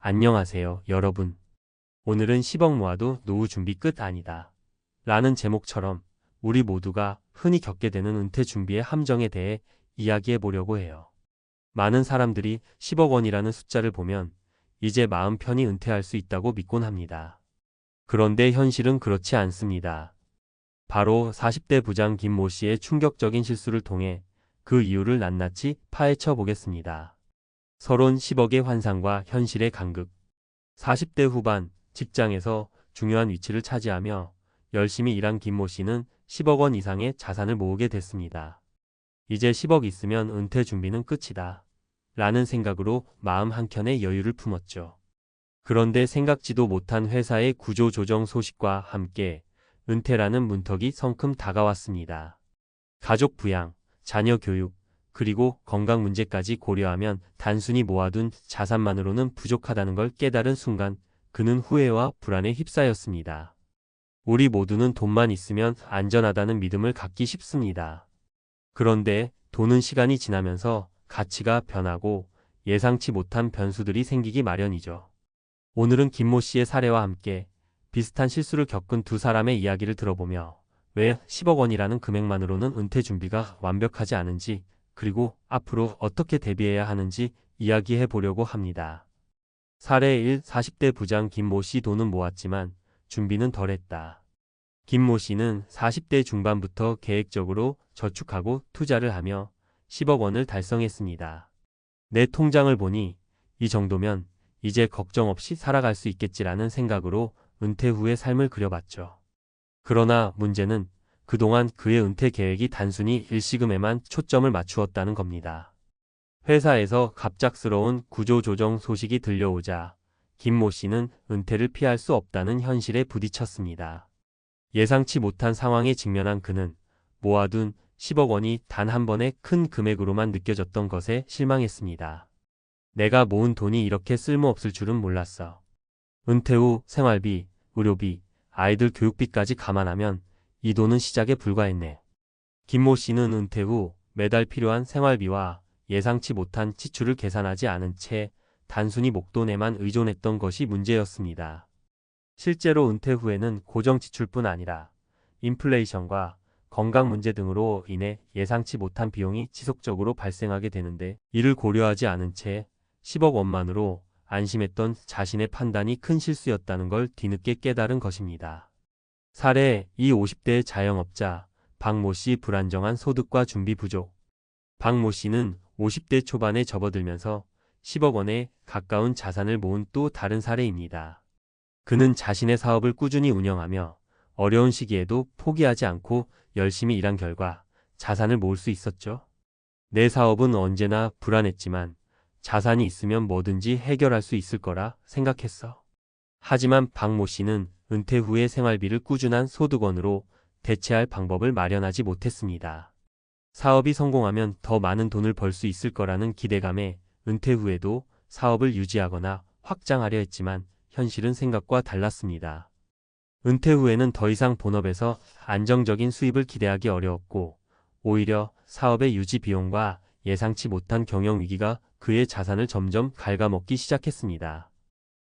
안녕하세요, 여러분. 오늘은 10억 모아도 노후 준비 끝 아니다. 라는 제목처럼 우리 모두가 흔히 겪게 되는 은퇴 준비의 함정에 대해 이야기해 보려고 해요. 많은 사람들이 10억 원이라는 숫자를 보면 이제 마음 편히 은퇴할 수 있다고 믿곤 합니다. 그런데 현실은 그렇지 않습니다. 바로 40대 부장 김모 씨의 충격적인 실수를 통해 그 이유를 낱낱이 파헤쳐 보겠습니다. 서론 10억의 환상과 현실의 간극. 40대 후반 직장에서 중요한 위치를 차지하며 열심히 일한 김모 씨는 10억 원 이상의 자산을 모으게 됐습니다. 이제 10억 있으면 은퇴 준비는 끝이다. 라는 생각으로 마음 한켠에 여유를 품었죠. 그런데 생각지도 못한 회사의 구조 조정 소식과 함께 은퇴라는 문턱이 성큼 다가왔습니다. 가족 부양, 자녀 교육, 그리고 건강 문제까지 고려하면 단순히 모아둔 자산만으로는 부족하다는 걸 깨달은 순간 그는 후회와 불안에 휩싸였습니다. 우리 모두는 돈만 있으면 안전하다는 믿음을 갖기 쉽습니다. 그런데 돈은 시간이 지나면서 가치가 변하고 예상치 못한 변수들이 생기기 마련이죠. 오늘은 김모 씨의 사례와 함께 비슷한 실수를 겪은 두 사람의 이야기를 들어보며 왜 10억 원이라는 금액만으로는 은퇴 준비가 완벽하지 않은지, 그리고 앞으로 어떻게 대비해야 하는지 이야기해 보려고 합니다. 사례 1. 40대 부장 김모 씨. 돈은 모았지만 준비는 덜했다. 김모 씨는 40대 중반부터 계획적으로 저축하고 투자를 하며 10억 원을 달성했습니다. 내 통장을 보니 이 정도면 이제 걱정 없이 살아갈 수 있겠지라는 생각으로 은퇴 후의 삶을 그려봤죠. 그러나 문제는 그동안 그의 은퇴 계획이 단순히 일시금에만 초점을 맞추었다는 겁니다. 회사에서 갑작스러운 구조조정 소식이 들려오자 김모 씨는 은퇴를 피할 수 없다는 현실에 부딪혔습니다. 예상치 못한 상황에 직면한 그는 모아둔 10억 원이 단 한 번의 큰 금액으로만 느껴졌던 것에 실망했습니다. 내가 모은 돈이 이렇게 쓸모없을 줄은 몰랐어. 은퇴 후 생활비, 의료비, 아이들 교육비까지 감안하면 이 돈은 시작에 불과했네. 김모 씨는 은퇴 후 매달 필요한 생활비와 예상치 못한 지출을 계산하지 않은 채 단순히 목돈에만 의존했던 것이 문제였습니다. 실제로 은퇴 후에는 고정 지출뿐 아니라 인플레이션과 건강 문제 등으로 인해 예상치 못한 비용이 지속적으로 발생하게 되는데, 이를 고려하지 않은 채 10억 원만으로 안심했던 자신의 판단이 큰 실수였다는 걸 뒤늦게 깨달은 것입니다. 사례 2. 50대 자영업자 박모 씨. 불안정한 소득과 준비 부족. 박모 씨는 50대 초반에 접어들면서 10억 원에 가까운 자산을 모은 또 다른 사례입니다. 그는 자신의 사업을 꾸준히 운영하며 어려운 시기에도 포기하지 않고 열심히 일한 결과 자산을 모을 수 있었죠. 내 사업은 언제나 불안했지만 자산이 있으면 뭐든지 해결할 수 있을 거라 생각했어. 하지만 박모 씨는 은퇴 후의 생활비를 꾸준한 소득원으로 대체할 방법을 마련하지 못했습니다. 사업이 성공하면 더 많은 돈을 벌 수 있을 거라는 기대감에 은퇴 후에도 사업을 유지하거나 확장하려 했지만 현실은 생각과 달랐습니다. 은퇴 후에는 더 이상 본업에서 안정적인 수입을 기대하기 어려웠고, 오히려 사업의 유지 비용과 예상치 못한 경영 위기가 그의 자산을 점점 갉아먹기 시작했습니다.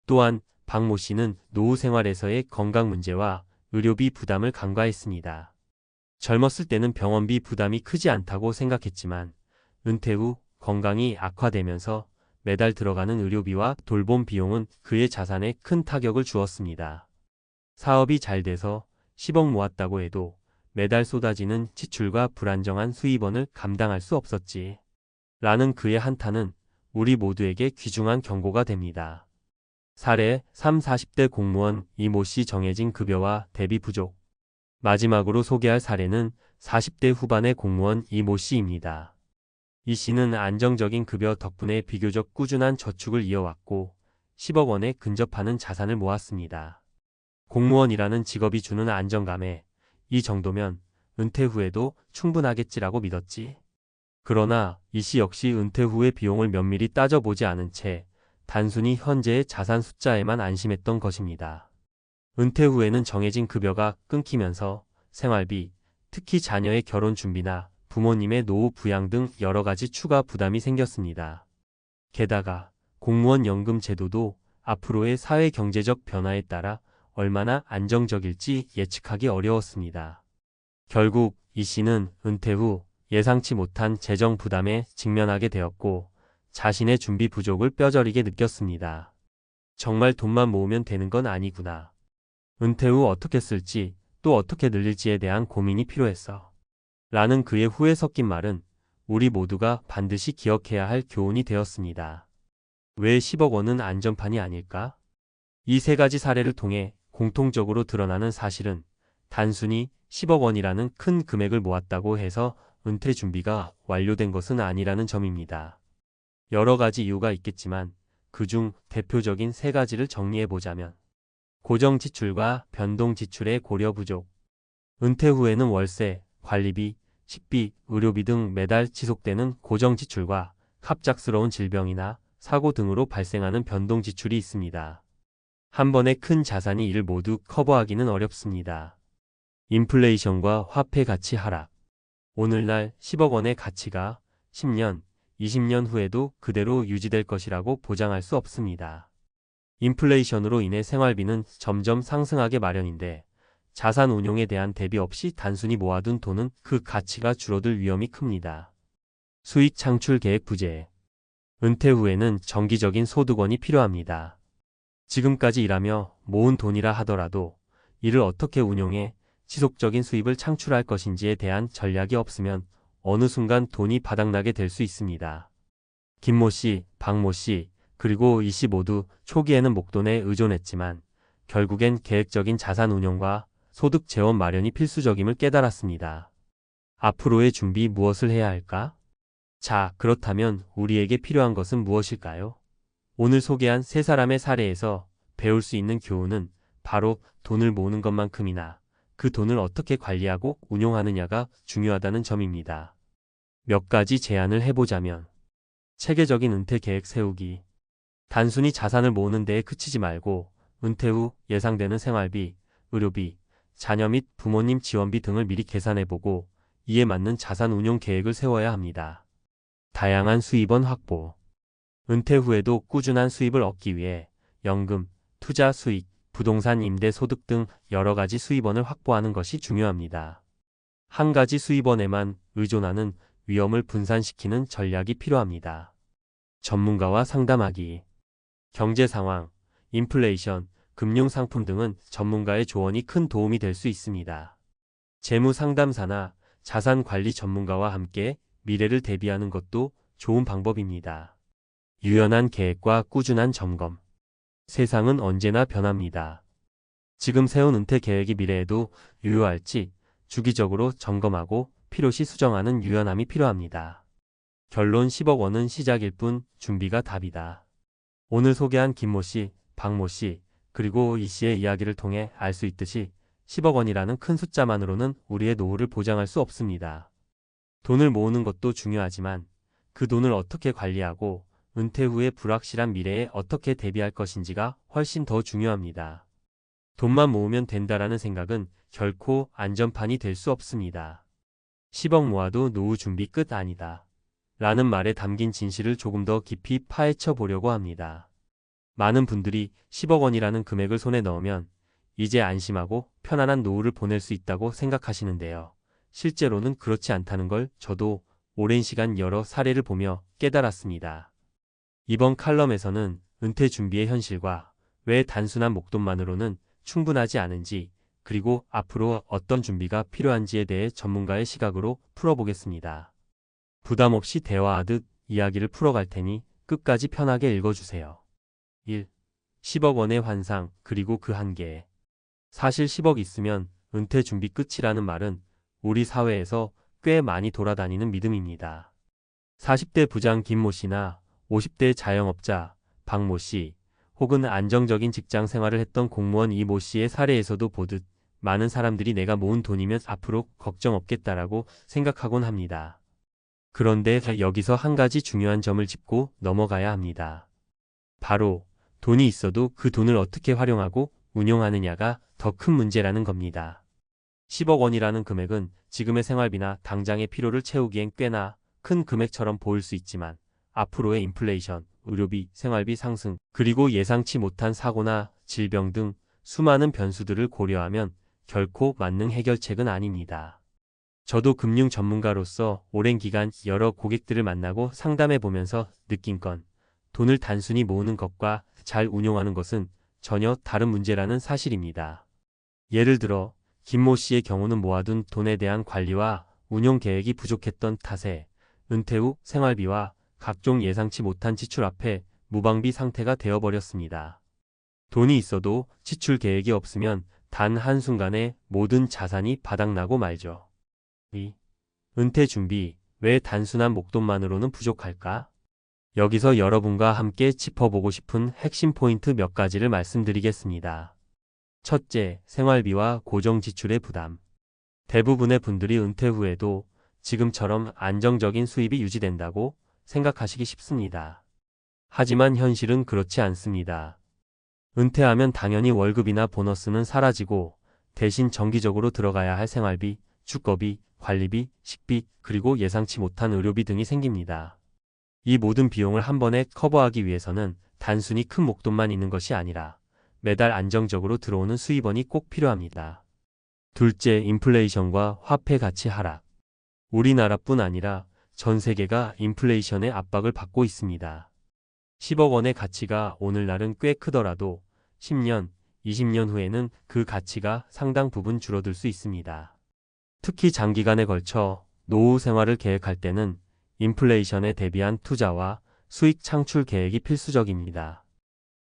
또한 박모 씨는 노후 생활에서의 건강 문제와 의료비 부담을 간과했습니다. 젊었을 때는 병원비 부담이 크지 않다고 생각했지만 은퇴 후 건강이 악화되면서 매달 들어가는 의료비와 돌봄 비용은 그의 자산에 큰 타격을 주었습니다. 사업이 잘 돼서 10억 모았다고 해도 매달 쏟아지는 지출과 불안정한 수입원을 감당할 수 없었지. 라는 그의 한탄은 우리 모두에게 귀중한 경고가 됩니다. 사례 3. 40대 공무원 이모 씨. 정해진 급여와 대비 부족. 마지막으로 소개할 사례는 40대 후반의 공무원 이모 씨입니다. 이 씨는 안정적인 급여 덕분에 비교적 꾸준한 저축을 이어왔고 10억 원에 근접하는 자산을 모았습니다. 공무원이라는 직업이 주는 안정감에 이 정도면 은퇴 후에도 충분하겠지라고 믿었지. 그러나 이 씨 역시 은퇴 후의 비용을 면밀히 따져보지 않은 채 단순히 현재의 자산 숫자에만 안심했던 것입니다. 은퇴 후에는 정해진 급여가 끊기면서 생활비, 특히 자녀의 결혼 준비나 부모님의 노후 부양 등 여러 가지 추가 부담이 생겼습니다. 게다가 공무원 연금 제도도 앞으로의 사회 경제적 변화에 따라 얼마나 안정적일지 예측하기 어려웠습니다. 결국 이 씨는 은퇴 후 예상치 못한 재정 부담에 직면하게 되었고 자신의 준비 부족을 뼈저리게 느꼈습니다. 정말 돈만 모으면 되는 건 아니구나. 은퇴 후 어떻게 쓸지 또 어떻게 늘릴지에 대한 고민이 필요했어. 라는 그의 후회 섞인 말은 우리 모두가 반드시 기억해야 할 교훈이 되었습니다. 왜 10억 원은 안전판이 아닐까? 이 세 가지 사례를 통해 공통적으로 드러나는 사실은 단순히 10억 원이라는 큰 금액을 모았다고 해서 은퇴 준비가 완료된 것은 아니라는 점입니다. 여러 가지 이유가 있겠지만 그중 대표적인 세 가지를 정리해보자면 고정 지출과 변동 지출의 고려 부족. 은퇴 후에는 월세, 관리비, 식비, 의료비 등 매달 지속되는 고정 지출과 갑작스러운 질병이나 사고 등으로 발생하는 변동 지출이 있습니다. 한 번에 큰 자산이 이를 모두 커버하기는 어렵습니다. 인플레이션과 화폐 가치 하락. 오늘날 10억 원의 가치가 10년, 20년 후에도 그대로 유지될 것이라고 보장할 수 없습니다. 인플레이션으로 인해 생활비는 점점 상승하게 마련인데 자산 운용에 대한 대비 없이 단순히 모아둔 돈은 그 가치가 줄어들 위험이 큽니다. 수익 창출 계획 부재. 은퇴 후에는 정기적인 소득원이 필요합니다. 지금까지 일하며 모은 돈이라 하더라도 이를 어떻게 운용해 지속적인 수입을 창출할 것인지에 대한 전략이 없으면 어느 순간 돈이 바닥나게 될 수 있습니다. 김모 씨, 박모 씨, 그리고 이 씨 모두 초기에는 목돈에 의존했지만 결국엔 계획적인 자산 운용과 소득 재원 마련이 필수적임을 깨달았습니다. 앞으로의 준비 무엇을 해야 할까? 자, 그렇다면 우리에게 필요한 것은 무엇일까요? 오늘 소개한 세 사람의 사례에서 배울 수 있는 교훈은 바로 돈을 모으는 것만큼이나 그 돈을 어떻게 관리하고 운용하느냐가 중요하다는 점입니다. 몇 가지 제안을 해보자면 체계적인 은퇴 계획 세우기. 단순히 자산을 모으는 데에 그치지 말고 은퇴 후 예상되는 생활비, 의료비, 자녀 및 부모님 지원비 등을 미리 계산해보고 이에 맞는 자산 운용 계획을 세워야 합니다. 다양한 수입원 확보. 은퇴 후에도 꾸준한 수입을 얻기 위해 연금, 투자 수익, 부동산 임대 소득 등 여러 가지 수입원을 확보하는 것이 중요합니다. 한 가지 수입원에만 의존하는 위험을 분산시키는 전략이 필요합니다. 전문가와 상담하기. 경제 상황, 인플레이션, 금융 상품 등은 전문가의 조언이 큰 도움이 될 수 있습니다. 재무 상담사나 자산 관리 전문가와 함께 미래를 대비하는 것도 좋은 방법입니다. 유연한 계획과 꾸준한 점검. 세상은 언제나 변합니다. 지금 세운 은퇴 계획이 미래에도 유효할지 주기적으로 점검하고 필요시 수정하는 유연함이 필요합니다. 결론 10억 원은 시작일 뿐 준비가 답이다. 오늘 소개한 김모 씨, 박모 씨, 그리고 이 씨의 이야기를 통해 알 수 있듯이 10억 원이라는 큰 숫자만으로는 우리의 노후를 보장할 수 없습니다. 돈을 모으는 것도 중요하지만 그 돈을 어떻게 관리하고 은퇴 후의 불확실한 미래에 어떻게 대비할 것인지가 훨씬 더 중요합니다. 돈만 모으면 된다라는 생각은 결코 안전판이 될 수 없습니다. 10억 모아도 노후 준비 끝 아니다. 라는 말에 담긴 진실을 조금 더 깊이 파헤쳐 보려고 합니다. 많은 분들이 10억 원이라는 금액을 손에 넣으면 이제 안심하고 편안한 노후를 보낼 수 있다고 생각하시는데요. 실제로는 그렇지 않다는 걸 저도 오랜 시간 여러 사례를 보며 깨달았습니다. 이번 칼럼에서는 은퇴 준비의 현실과 왜 단순한 목돈만으로는 충분하지 않은지 그리고 앞으로 어떤 준비가 필요한지에 대해 전문가의 시각으로 풀어보겠습니다. 부담 없이 대화하듯 이야기를 풀어갈 테니 끝까지 편하게 읽어주세요. 1. 10억 원의 환상 그리고 그 한계. 사실 10억 있으면 은퇴 준비 끝이라는 말은 우리 사회에서 꽤 많이 돌아다니는 믿음입니다. 40대 부장 김모 씨나 50대 자영업자 박모 씨 혹은 안정적인 직장 생활을 했던 공무원 이모 씨의 사례에서도 보듯 많은 사람들이 내가 모은 돈이면 앞으로 걱정 없겠다라고 생각하곤 합니다. 그런데 여기서 한 가지 중요한 점을 짚고 넘어가야 합니다. 바로 돈이 있어도 그 돈을 어떻게 활용하고 운용하느냐가 더 큰 문제라는 겁니다. 10억 원이라는 금액은 지금의 생활비나 당장의 필요를 채우기엔 꽤나 큰 금액처럼 보일 수 있지만 앞으로의 인플레이션, 의료비, 생활비 상승, 그리고 예상치 못한 사고나 질병 등 수많은 변수들을 고려하면 결코 만능 해결책은 아닙니다. 저도 금융 전문가로서 오랜 기간 여러 고객들을 만나고 상담해 보면서 느낀 건 돈을 단순히 모으는 것과 잘 운용하는 것은 전혀 다른 문제라는 사실입니다. 예를 들어 김모 씨의 경우는 모아둔 돈에 대한 관리와 운용 계획이 부족했던 탓에 은퇴 후 생활비와 각종 예상치 못한 지출 앞에 무방비 상태가 되어버렸습니다. 돈이 있어도 지출 계획이 없으면 단 한순간에 모든 자산이 바닥나고 말죠. 2. 은퇴 준비, 왜 단순한 목돈만으로는 부족할까? 여기서 여러분과 함께 짚어보고 싶은 핵심 포인트 몇 가지를 말씀드리겠습니다. 첫째, 생활비와 고정 지출의 부담. 대부분의 분들이 은퇴 후에도 지금처럼 안정적인 수입이 유지된다고 생각하시기 쉽습니다. 하지만 현실은 그렇지 않습니다. 은퇴하면 당연히 월급이나 보너스는 사라지고 대신 정기적으로 들어가야 할 생활비, 주거비, 관리비, 식비, 그리고 예상치 못한 의료비 등이 생깁니다. 이 모든 비용을 한 번에 커버하기 위해서는 단순히 큰 목돈만 있는 것이 아니라 매달 안정적으로 들어오는 수입원이 꼭 필요합니다. 둘째, 인플레이션과 화폐 가치 하락. 우리나라뿐 아니라 전 세계가 인플레이션의 압박을 받고 있습니다. 10억 원의 가치가 오늘날은 꽤 크더라도 10년, 20년 후에는 그 가치가 상당 부분 줄어들 수 있습니다. 특히 장기간에 걸쳐 노후 생활을 계획할 때는 인플레이션에 대비한 투자와 수익 창출 계획이 필수적입니다.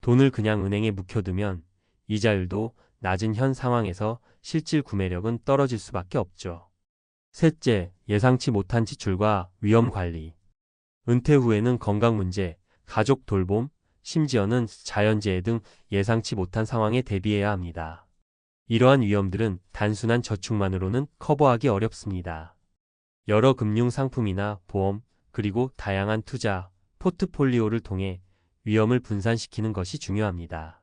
돈을 그냥 은행에 묵혀두면 이자율도 낮은 현 상황에서 실질 구매력은 떨어질 수밖에 없죠. 셋째, 예상치 못한 지출과 위험 관리. 은퇴 후에는 건강 문제, 가족 돌봄, 심지어는 자연재해 등 예상치 못한 상황에 대비해야 합니다. 이러한 위험들은 단순한 저축만으로는 커버하기 어렵습니다. 여러 금융 상품이나 보험, 그리고 다양한 투자, 포트폴리오를 통해 위험을 분산시키는 것이 중요합니다.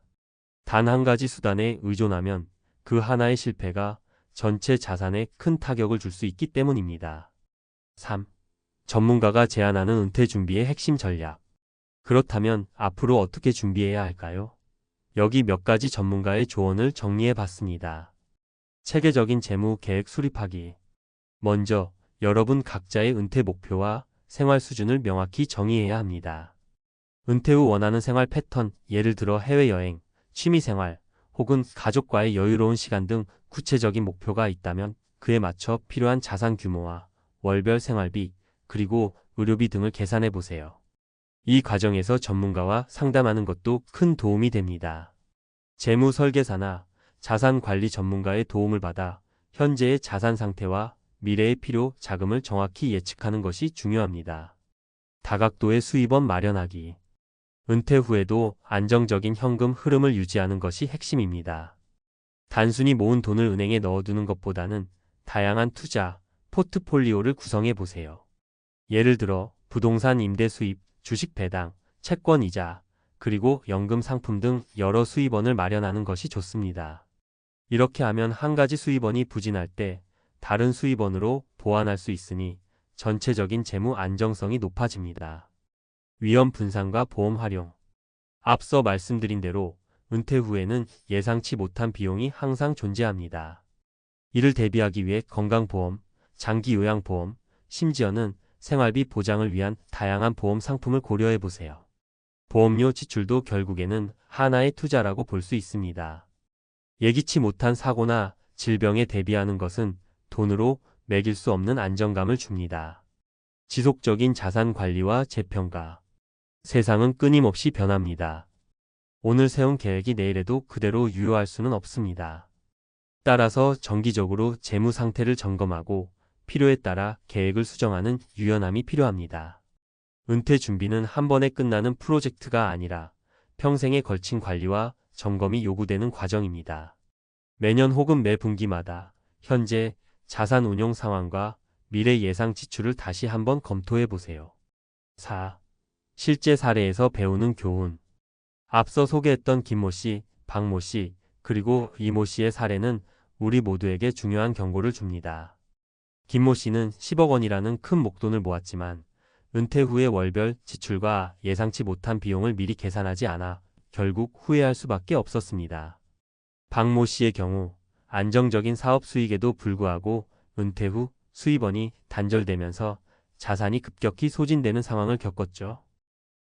단 한 가지 수단에 의존하면 그 하나의 실패가 전체 자산에 큰 타격을 줄 수 있기 때문입니다. 3. 전문가가 제안하는 은퇴 준비의 핵심 전략. 그렇다면 앞으로 어떻게 준비해야 할까요? 여기 몇 가지 전문가의 조언을 정리해 봤습니다. 체계적인 재무 계획 수립하기. 먼저 여러분 각자의 은퇴 목표와 생활 수준을 명확히 정의해야 합니다. 은퇴 후 원하는 생활 패턴, 예를 들어 해외여행, 취미생활, 혹은 가족과의 여유로운 시간 등 구체적인 목표가 있다면 그에 맞춰 필요한 자산 규모와 월별 생활비, 그리고 의료비 등을 계산해 보세요. 이 과정에서 전문가와 상담하는 것도 큰 도움이 됩니다. 재무 설계사나 자산 관리 전문가의 도움을 받아 현재의 자산 상태와 미래의 필요 자금을 정확히 예측하는 것이 중요합니다. 다각도의 수입원 마련하기. 은퇴 후에도 안정적인 현금 흐름을 유지하는 것이 핵심입니다. 단순히 모은 돈을 은행에 넣어두는 것보다는 다양한 투자, 포트폴리오를 구성해 보세요. 예를 들어 부동산 임대 수입, 주식 배당, 채권 이자, 그리고 연금 상품 등 여러 수입원을 마련하는 것이 좋습니다. 이렇게 하면 한 가지 수입원이 부진할 때 다른 수입원으로 보완할 수 있으니 전체적인 재무 안정성이 높아집니다. 위험 분산과 보험 활용. 앞서 말씀드린 대로 은퇴 후에는 예상치 못한 비용이 항상 존재합니다. 이를 대비하기 위해 건강보험, 장기요양보험, 심지어는 생활비 보장을 위한 다양한 보험 상품을 고려해 보세요. 보험료 지출도 결국에는 하나의 투자라고 볼 수 있습니다. 예기치 못한 사고나 질병에 대비하는 것은 돈으로 매길 수 없는 안정감을 줍니다. 지속적인 자산 관리와 재평가. 세상은 끊임없이 변합니다. 오늘 세운 계획이 내일에도 그대로 유효할 수는 없습니다. 따라서 정기적으로 재무 상태를 점검하고 필요에 따라 계획을 수정하는 유연함이 필요합니다. 은퇴 준비는 한 번에 끝나는 프로젝트가 아니라 평생에 걸친 관리와 점검이 요구되는 과정입니다. 매년 혹은 매 분기마다 현재 자산 운용 상황과 미래 예상 지출을 다시 한번 검토해 보세요. 4. 실제 사례에서 배우는 교훈. 앞서 소개했던 김모 씨, 박모 씨, 그리고 이모 씨의 사례는 우리 모두에게 중요한 경고를 줍니다. 김모 씨는 10억 원이라는 큰 목돈을 모았지만 은퇴 후의 월별 지출과 예상치 못한 비용을 미리 계산하지 않아 결국 후회할 수밖에 없었습니다. 박모 씨의 경우 안정적인 사업 수익에도 불구하고 은퇴 후 수입원이 단절되면서 자산이 급격히 소진되는 상황을 겪었죠.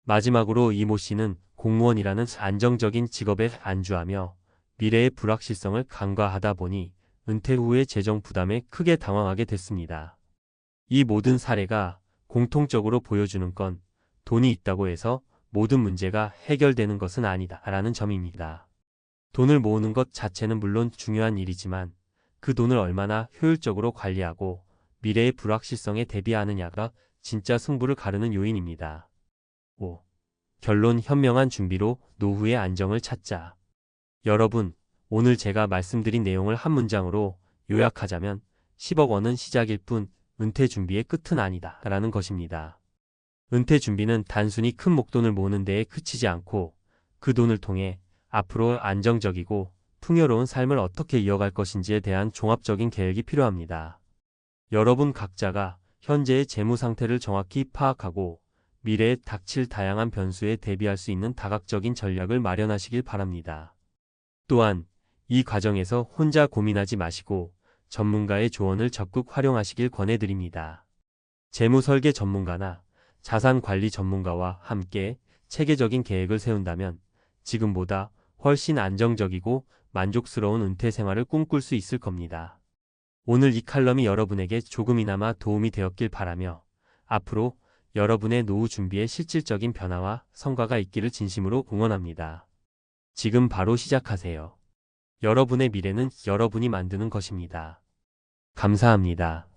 마지막으로 이모 씨는 공무원이라는 안정적인 직업에 안주하며 미래의 불확실성을 간과하다 보니 은퇴 후의 재정 부담에 크게 당황하게 됐습니다. 이 모든 사례가 공통적으로 보여주는 건 돈이 있다고 해서 모든 문제가 해결되는 것은 아니다라는 점입니다. 돈을 모으는 것 자체는 물론 중요한 일이지만 그 돈을 얼마나 효율적으로 관리하고 미래의 불확실성에 대비하느냐가 진짜 승부를 가르는 요인입니다. 5. 결론 현명한 준비로 노후의 안정을 찾자. 여러분, 오늘 제가 말씀드린 내용을 한 문장으로 요약하자면 10억 원은 시작일 뿐 은퇴 준비의 끝은 아니다 라는 것입니다. 은퇴 준비는 단순히 큰 목돈을 모으는 데에 그치지 않고 그 돈을 통해 앞으로 안정적이고 풍요로운 삶을 어떻게 이어갈 것인지에 대한 종합적인 계획이 필요합니다. 여러분 각자가 현재의 재무 상태를 정확히 파악하고 미래에 닥칠 다양한 변수에 대비할 수 있는 다각적인 전략을 마련하시길 바랍니다. 또한 이 과정에서 혼자 고민하지 마시고 전문가의 조언을 적극 활용하시길 권해드립니다. 재무 설계 전문가나 자산 관리 전문가와 함께 체계적인 계획을 세운다면 지금보다 훨씬 안정적이고 만족스러운 은퇴 생활을 꿈꿀 수 있을 겁니다. 오늘 이 칼럼이 여러분에게 조금이나마 도움이 되었길 바라며 앞으로 여러분의 노후 준비에 실질적인 변화와 성과가 있기를 진심으로 응원합니다. 지금 바로 시작하세요. 여러분의 미래는 여러분이 만드는 것입니다. 감사합니다.